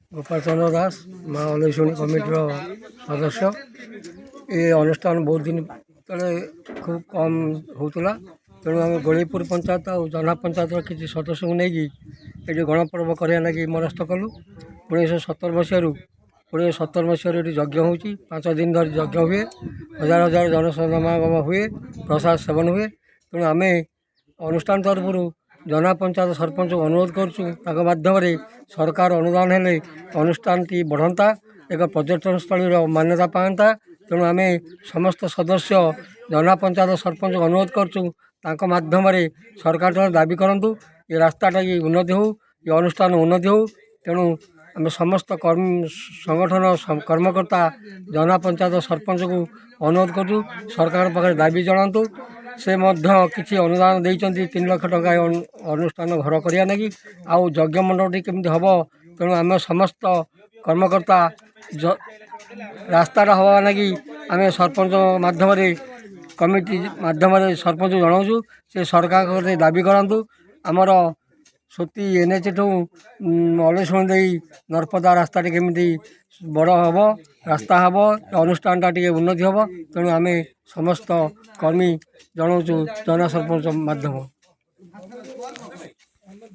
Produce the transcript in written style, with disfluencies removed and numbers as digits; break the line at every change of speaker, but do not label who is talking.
ଗୋପାଳ ଚନ୍ଦ୍ର ଦାସ ମା ଅଲେଇଶୁଣୀ କମିଟିର ସଦସ୍ୟ। ଏ ଅନୁଷ୍ଠାନ ବହୁତ ଦିନ ତଳେ ଖୁବ୍ କମ୍ ହେଉଥିଲା, ତେଣୁ ଆମେ ଗୋଳେଇପୁର ପଞ୍ଚାୟତ ଆଉ ଜହ୍ନା ପଞ୍ଚାୟତର କିଛି ସଦସ୍ୟଙ୍କୁ ନେଇକି ଏଠି ଗଣପର୍ବ କରିବା ଲାଗି ମନସ୍ଥ କଲୁ। 1917 ମସିହାରୁ ଏଠି ଯଜ୍ଞ ହେଉଛି। 5 ଦିନ ଧରି ଯଜ୍ଞ ହୁଏ, ହଜାର ହଜାର ଜନସମାଗମ ହୁଏ, ପ୍ରସାଦ ସେବନ ହୁଏ। ତେଣୁ ଆମେ ଅନୁଷ୍ଠାନ ତରଫରୁ ଜହ୍ନା ପଞ୍ଚାୟତ ସରପଞ୍ଚଙ୍କୁ ଅନୁରୋଧ କରୁଛୁ, ତାଙ୍କ ମାଧ୍ୟମରେ ସରକାର ଅନୁଦାନ ହେଲେ ଅନୁଷ୍ଠାନଟି ବଢ଼ନ୍ତା, ଏକ ପର୍ଯ୍ୟଟନସ୍ଥଳୀର ମାନ୍ୟତା ପାଆନ୍ତା। ତେଣୁ ଆମେ ସମସ୍ତ ସଦସ୍ୟ ଜହ୍ନା ପଞ୍ଚାୟତ ସରପଞ୍ଚଙ୍କୁ ଅନୁରୋଧ କରୁଛୁ, ତାଙ୍କ ମାଧ୍ୟମରେ ସରକାରଙ୍କ ଦାବି କରନ୍ତୁ, ଏ ରାସ୍ତାଟା ଉନ୍ନତି ହେଉ, ଏ ଅନୁଷ୍ଠାନ ଉନ୍ନତି ହେଉ। ତେଣୁ ଆମେ ସମସ୍ତ ସଂଗଠନ କର୍ମକର୍ତ୍ତା ଜହ୍ନା ପଞ୍ଚାୟତ ସରପଞ୍ଚଙ୍କୁ ଅନୁରୋଧ କରୁଛୁ, ସରକାରଙ୍କ ପାଖରେ ଦାବି ଜଣାନ୍ତୁ। ସେ ମଧ୍ୟ କିଛି ଅନୁଦାନ ଦେଇଛନ୍ତି 3 ଲକ୍ଷ ଟଙ୍କା ଅନୁଷ୍ଠାନ ଘର କରିବା ଲାଗି। ଆଉ ଯଜ୍ଞ ମଣ୍ଡପଟି କେମିତି ହେବ, ତେଣୁ ଆମେ ସମସ୍ତ କର୍ମକର୍ତ୍ତା ରାସ୍ତାଟା ହେବା ଲାଗି ଆମେ ସରପଞ୍ଚ ମାଧ୍ୟମରେ କମିଟି ମାଧ୍ୟମରେ ସରପଞ୍ଚକୁ ଜଣାଉଛୁ, ସେ ସରକାରଙ୍କ ଦାବି କରନ୍ତୁ। ଆମର ସୋତି NH ଠୁ ଅଲେଇଶୁଣୀ ଦେଇ ନର୍ପଦା ରାସ୍ତାଟି କେମିତି ବଡ଼ ହେବ, ରାସ୍ତା ହେବ, ଅନୁଷ୍ଠାନଟା ଟିକେ ଉନ୍ନତି ହେବ। ତେଣୁ ଆମେ ସମସ୍ତ କର୍ମୀ ଜଣାଉଛୁ ଜହ୍ନା ସରପଞ୍ଚ ମାଧ୍ୟମ।